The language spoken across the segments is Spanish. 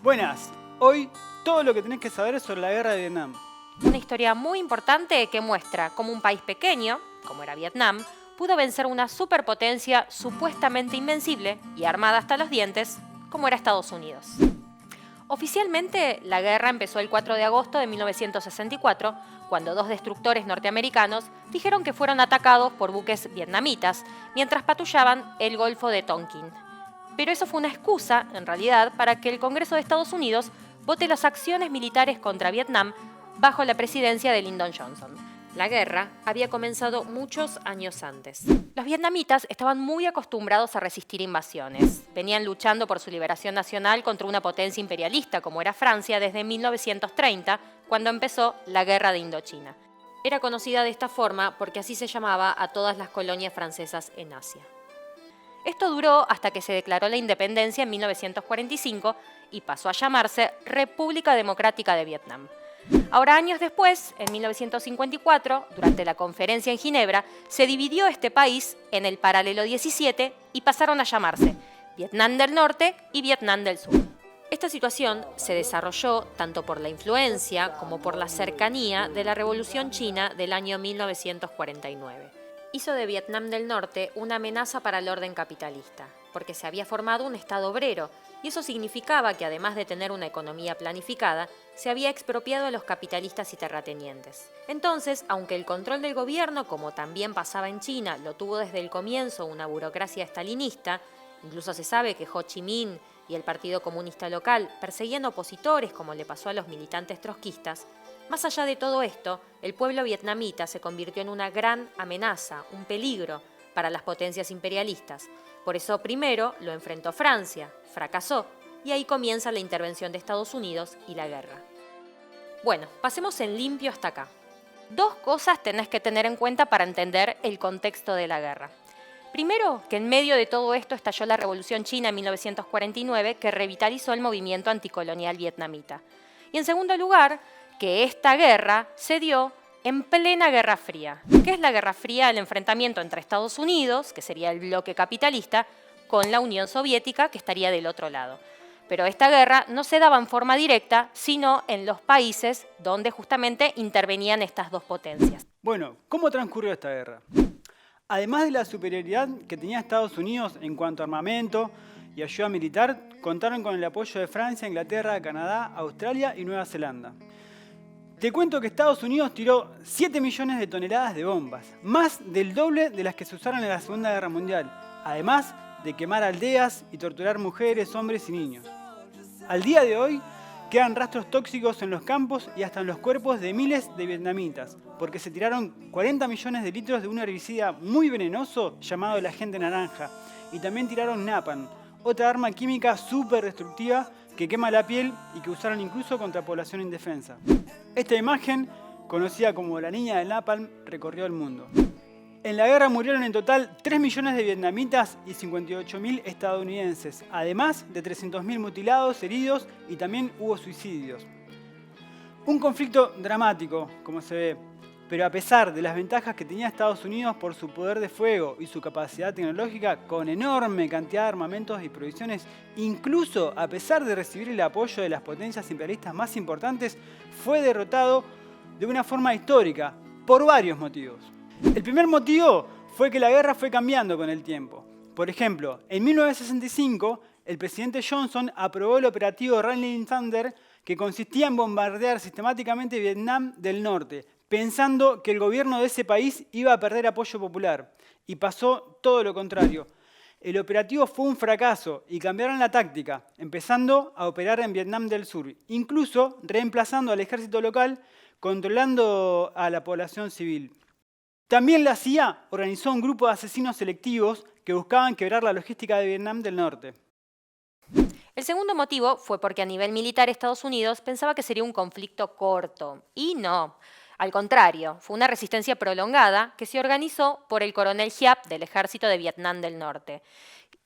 Buenas, hoy todo lo que tenés que saber sobre la guerra de Vietnam. Una historia muy importante que muestra cómo un país pequeño, como era Vietnam, pudo vencer una superpotencia supuestamente invencible y armada hasta los dientes, como era Estados Unidos. Oficialmente, la guerra empezó el 4 de agosto de 1964, cuando dos destructores norteamericanos dijeron que fueron atacados por buques vietnamitas mientras patrullaban el Golfo de Tonkin. Pero eso fue una excusa, en realidad, para que el Congreso de Estados Unidos vote las acciones militares contra Vietnam bajo la presidencia de Lyndon Johnson. La guerra había comenzado muchos años antes. Los vietnamitas estaban muy acostumbrados a resistir invasiones. Venían luchando por su liberación nacional contra una potencia imperialista como era Francia desde 1930, cuando empezó la Guerra de Indochina. Era conocida de esta forma porque así se llamaba a todas las colonias francesas en Asia. Esto duró hasta que se declaró la independencia en 1945 y pasó a llamarse República Democrática de Vietnam. Ahora, años después, en 1954, durante la conferencia en Ginebra, se dividió este país en el paralelo 17 y pasaron a llamarse Vietnam del Norte y Vietnam del Sur. Esta situación se desarrolló tanto por la influencia como por la cercanía de la Revolución China del año 1949. Hizo de Vietnam del Norte una amenaza para el orden capitalista, porque se había formado un Estado obrero, y eso significaba que además de tener una economía planificada, se había expropiado a los capitalistas y terratenientes. Entonces, aunque el control del gobierno, como también pasaba en China, lo tuvo desde el comienzo una burocracia estalinista, incluso se sabe que Ho Chi Minh y el Partido Comunista local perseguían opositores como le pasó a los militantes trotskistas, más allá de todo esto, el pueblo vietnamita se convirtió en una gran amenaza, un peligro para las potencias imperialistas. Por eso primero lo enfrentó Francia, fracasó, y ahí comienza la intervención de Estados Unidos y la guerra. Bueno, pasemos en limpio hasta acá. Dos cosas tenés que tener en cuenta para entender el contexto de la guerra. Primero, que en medio de todo esto estalló la Revolución China en 1949, que revitalizó el movimiento anticolonial vietnamita. Y en segundo lugar, que esta guerra se dio en plena Guerra Fría. ¿Qué es la Guerra Fría? El enfrentamiento entre Estados Unidos, que sería el bloque capitalista, con la Unión Soviética, que estaría del otro lado. Pero esta guerra no se daba en forma directa, sino en los países donde justamente intervenían estas dos potencias. Bueno, ¿cómo transcurrió esta guerra? Además de la superioridad que tenía Estados Unidos en cuanto a armamento y ayuda militar, contaron con el apoyo de Francia, Inglaterra, Canadá, Australia y Nueva Zelanda. Te cuento que Estados Unidos tiró 7 millones de toneladas de bombas, más del doble de las que se usaron en la Segunda Guerra Mundial, además de quemar aldeas y torturar mujeres, hombres y niños. Al día de hoy, quedan rastros tóxicos en los campos y hasta en los cuerpos de miles de vietnamitas, porque se tiraron 40 millones de litros de un herbicida muy venenoso llamado el agente naranja, y también tiraron napalm, otra arma química súper destructiva que quema la piel y que usaron incluso contra población indefensa. Esta imagen, conocida como la niña del napalm, recorrió el mundo. En la guerra murieron en total 3 millones de vietnamitas y 58.000 estadounidenses, además de 300.000 mutilados, heridos y también hubo suicidios. Un conflicto dramático, como se ve, pero a pesar de las ventajas que tenía Estados Unidos por su poder de fuego y su capacidad tecnológica con enorme cantidad de armamentos y provisiones, incluso a pesar de recibir el apoyo de las potencias imperialistas más importantes, fue derrotado de una forma histórica por varios motivos. El primer motivo fue que la guerra fue cambiando con el tiempo. Por ejemplo, en 1965, el presidente Johnson aprobó el operativo Rolling Thunder, que consistía en bombardear sistemáticamente Vietnam del Norte, pensando que el gobierno de ese país iba a perder apoyo popular. Y pasó todo lo contrario. El operativo fue un fracaso y cambiaron la táctica, empezando a operar en Vietnam del Sur, incluso reemplazando al ejército local, controlando a la población civil. También la CIA organizó un grupo de asesinos selectivos que buscaban quebrar la logística de Vietnam del Norte. El segundo motivo fue porque a nivel militar Estados Unidos pensaba que sería un conflicto corto. Y no. Al contrario, fue una resistencia prolongada que se organizó por el coronel Giap del ejército de Vietnam del Norte.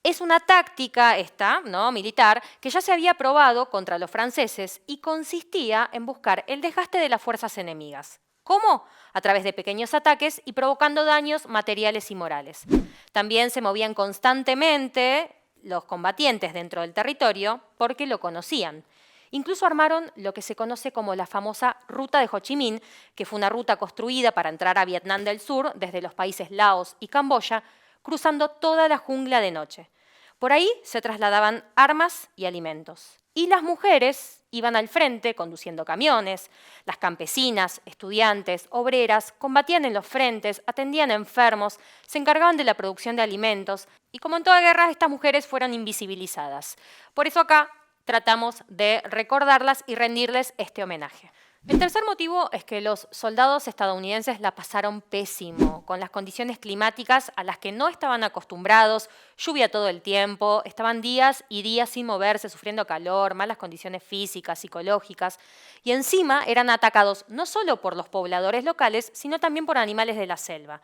Es una táctica esta, ¿no?, militar, que ya se había probado contra los franceses y consistía en buscar el desgaste de las fuerzas enemigas. ¿Cómo? A través de pequeños ataques y provocando daños materiales y morales. También se movían constantemente los combatientes dentro del territorio porque lo conocían. Incluso armaron lo que se conoce como la famosa Ruta de Ho Chi Minh, que fue una ruta construida para entrar a Vietnam del Sur desde los países Laos y Camboya, cruzando toda la jungla de noche. Por ahí se trasladaban armas y alimentos. Y las mujeres iban al frente conduciendo camiones. Las campesinas, estudiantes, obreras combatían en los frentes, atendían enfermos, se encargaban de la producción de alimentos. Y como en toda guerra, estas mujeres fueron invisibilizadas. Por eso acá tratamos de recordarlas y rendirles este homenaje. El tercer motivo es que los soldados estadounidenses la pasaron pésimo, con las condiciones climáticas a las que no estaban acostumbrados, lluvia todo el tiempo, estaban días y días sin moverse, sufriendo calor, malas condiciones físicas, psicológicas, y encima eran atacados no solo por los pobladores locales, sino también por animales de la selva.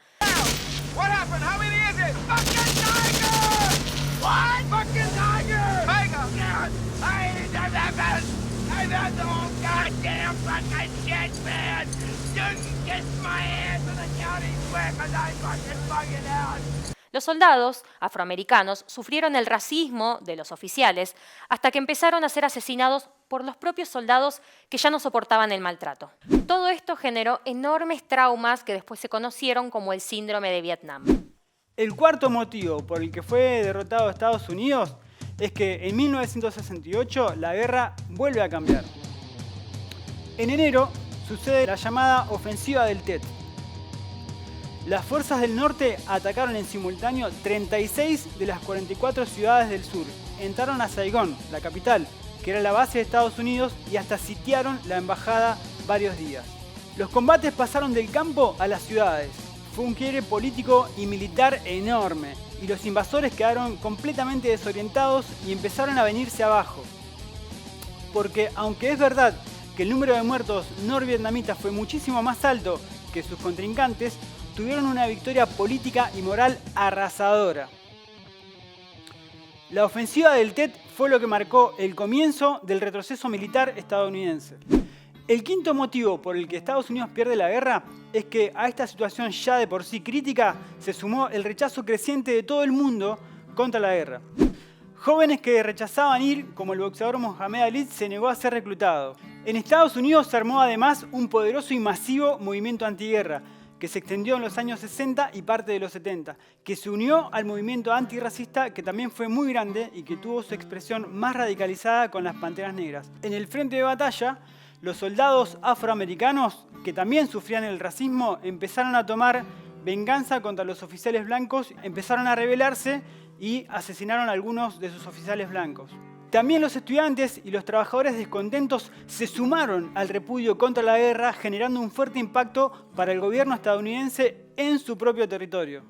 What happened? How many is it? Fucking tiger! What? Fucking tiger! Tiger! That's all goddamn fucking shit, man! You can kiss my ass in the county square 'cause I fucking out! Los soldados afroamericanos sufrieron el racismo de los oficiales hasta que empezaron a ser asesinados por los propios soldados que ya no soportaban el maltrato. Todo esto generó enormes traumas que después se conocieron como el síndrome de Vietnam. El cuarto motivo por el que fue derrotado Estados Unidos es que en 1968 la guerra vuelve a cambiar. En enero sucede la llamada Ofensiva del Tet. Las fuerzas del norte atacaron en simultáneo 36 de las 44 ciudades del sur. Entraron a Saigón, la capital, que era la base de Estados Unidos, y hasta sitiaron la embajada varios días. Los combates pasaron del campo a las ciudades. Fue un quiebre político y militar enorme, y los invasores quedaron completamente desorientados y empezaron a venirse abajo. Porque aunque es verdad que el número de muertos norvietnamitas fue muchísimo más alto que sus contrincantes, tuvieron una victoria política y moral arrasadora. La ofensiva del Tet fue lo que marcó el comienzo del retroceso militar estadounidense. El quinto motivo por el que Estados Unidos pierde la guerra es que a esta situación ya de por sí crítica se sumó el rechazo creciente de todo el mundo contra la guerra. Jóvenes que rechazaban ir, como el boxeador Mohamed Ali, se negó a ser reclutado. En Estados Unidos se armó además un poderoso y masivo movimiento antiguerra que se extendió en los años 60 y parte de los 70, que se unió al movimiento antirracista, que también fue muy grande y que tuvo su expresión más radicalizada con las Panteras Negras. En el frente de batalla, los soldados afroamericanos, que también sufrían el racismo, empezaron a tomar venganza contra los oficiales blancos, empezaron a rebelarse y asesinaron a algunos de sus oficiales blancos. También los estudiantes y los trabajadores descontentos se sumaron al repudio contra la guerra, generando un fuerte impacto para el gobierno estadounidense en su propio territorio.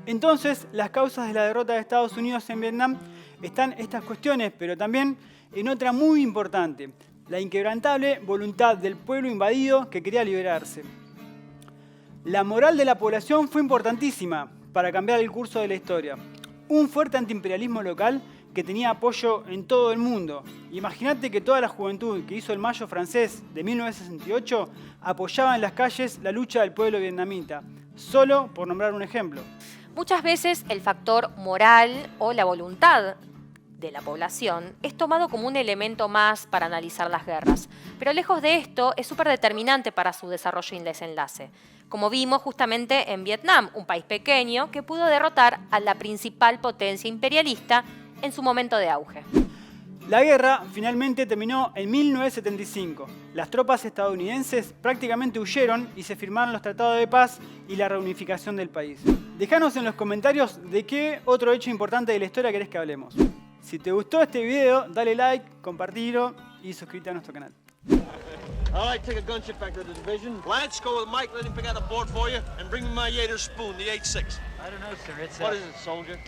Entonces, las causas de la derrota de Estados Unidos en Vietnam están estas cuestiones, pero también en otra muy importante: la inquebrantable voluntad del pueblo invadido que quería liberarse. La moral de la población fue importantísima para cambiar el curso de la historia. Un fuerte antiimperialismo local que tenía apoyo en todo el mundo. Imagínate que toda la juventud que hizo el Mayo francés de 1968 apoyaba en las calles la lucha del pueblo vietnamita, solo por nombrar un ejemplo. Muchas veces el factor moral o la voluntad de la población es tomado como un elemento más para analizar las guerras, pero lejos de esto es súper determinante para su desarrollo y desenlace, como vimos justamente en Vietnam, un país pequeño que pudo derrotar a la principal potencia imperialista en su momento de auge. La guerra finalmente terminó en 1975. Las tropas estadounidenses prácticamente huyeron y se firmaron los tratados de paz y la reunificación del país. Déjanos en los comentarios de qué otro hecho importante de la historia querés que hablemos. Si te gustó este video, dale like, compartilo y suscríbete a nuestro canal. All right, take a gunship back to the division. Blanche, go with Mike, let him pick out a board for you, and bring me my Yater spoon, the 8.6. I don't know, sir. It's What is it, soldier?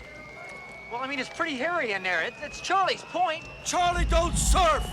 Well, I mean, it's pretty hairy in there. It's Charlie's Point. Charlie, don't surf!